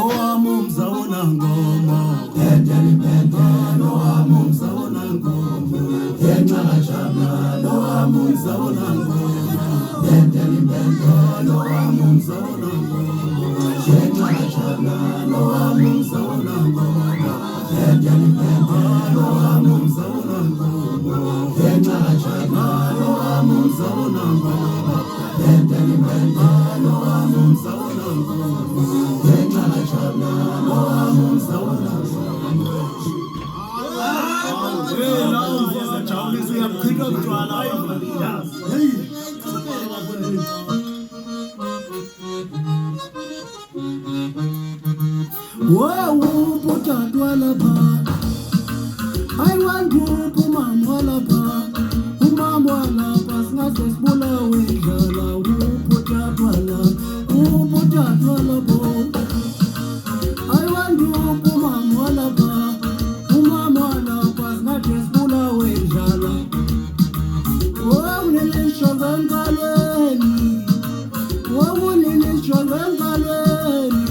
Owamumzaona ngomo endelipendelo owamumzaona ngomo enxakajana owamumzaona ngomo endelipendelo owamumzaona ngomo enxakajana owamumzaona ngomo endelipendelo owamumzaona ngomo enxakajana owamumzaona ngomo endelipendelo owamumzaona ngomo I want to Wawulele shonga ngalweni